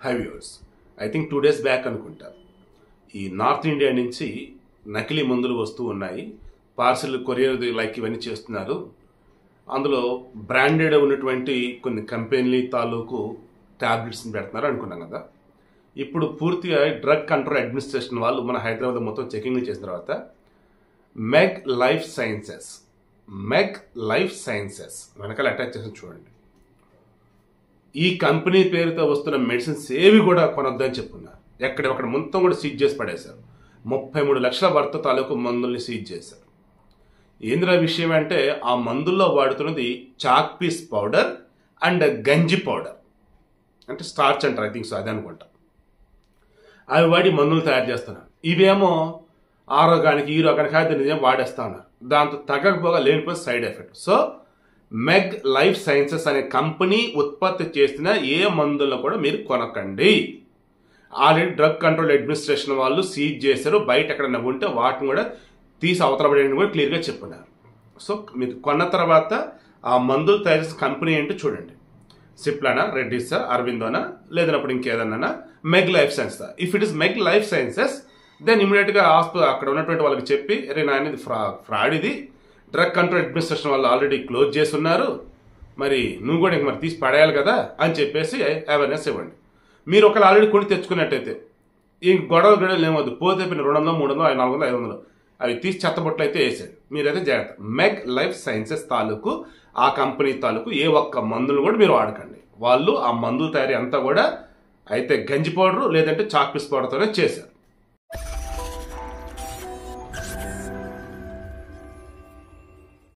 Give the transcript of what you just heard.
High viewers, I think 2 days back అనుకుంటా ఈ north India నుంచి నకిలీ మందులు వస్తూ ఉన్నాయి. పార్సిల్ కొరియర్ లైక్ ఇవన్నీ చేస్తున్నారు. అందులో బ్రాండెడ్ ఉన్నటువంటి కొన్ని కంపెనీల తాలూకు ట్యాబ్లెట్స్ని పెడుతున్నారు అనుకున్నాం కదా. ఇప్పుడు పూర్తిగా డ్రగ్ కంట్రోల్ అడ్మినిస్ట్రేషన్ వాళ్ళు మన హైదరాబాద్ మొత్తం చెకింగ్ చేసిన తర్వాత మెగ్ లైఫ్ సైన్సెస్ వెనకాల అటాచ్ చేసి చూడండి. ఈ కంపెనీ పేరుతో వస్తున్న మెడిసిన్స్ ఏవి కూడా కొనొద్దని చెప్పున్నారు. ఎక్కడొక్కడ మొత్తం కూడా సీజ్ చేసి పడేశారు. 33 లక్షల వర్త తాలూకు మందుల్ని సీజ్ చేశారు. ఏంద్రా విషయం అంటే ఆ మందుల్లో వాడుతున్నది చాక్ పీస్ పౌడర్ అండ్ గంజి పౌడర్, అంటే స్టార్చ్ అంటారు, ఐ థింక్ సో, అదే అనుకుంటా. అవి వాడి మందులు తయారు చేస్తున్నారు. ఇవేమో ఆ రోగానికి ఈ రోగానికి అయితే నిజం వాడేస్తా ఉన్నారు. దాంతో తగ్గకపోగా లేనిపోయిన side effect. So మెగ్ life sciences అనే కంపెనీ ఉత్పత్తి చేసిన ఏ మందులను కూడా మీరు కొనకండి. ఆల్రెడీ డ్రగ్ కంట్రోల్ అడ్మినిస్ట్రేషన్ వాళ్ళు సీజ్ చేశారు. బయట ఎక్కడన్నా ఉంటే వాటిని కూడా తీసి అవతల పడేయని కూడా క్లియర్గా చెప్పున్నారు. సో మీకు కొన్న తర్వాత ఆ మందులు తయారు చేసిన కంపెనీ ఏంటో చూడండి. సిప్లానా, రెడ్డిసా, అరవిందోనా, లేదన్నప్పుడు ఇంకేదన్నా Meg life sciences. If it is Meg life sciences then ఇమీడియట్గా అక్కడ ఉన్నటువంటి వాళ్ళకి చెప్పి అరే నాయన ఇది ఫ్రాడ్, ఇది డ్రగ్ కంట్రోల్ అడ్మినిస్ట్రేషన్ వాళ్ళు ఆల్రెడీ క్లోజ్ చేసి ఉన్నారు, మరి నువ్వు కూడా ఇంక మరి తీసి పడేయాలి కదా అని చెప్పేసి అవేర్నెస్ ఇవ్వండి. మీరు ఒకవేళ ఆల్రెడీ కొని తెచ్చుకున్నట్టయితే ఇంక గొడవలు ఏమవుద్దు, పోతే 200, 300, 400, 500 అవి తీసి చెత్తబొట్లు అయితే వేసాడు. మీరైతే జాగ్రత్త. మెగ్ లైఫ్ సైన్సెస్ తాలూకు ఆ కంపెనీ తాలూకు ఏ ఒక్క మందులు కూడా మీరు వాడకండి. వాళ్ళు ఆ మందులు తయారీ అంతా కూడా అయితే గంజి పౌడరు లేదంటే చాక్ పీస్ పౌడర్తోనే చేశారు.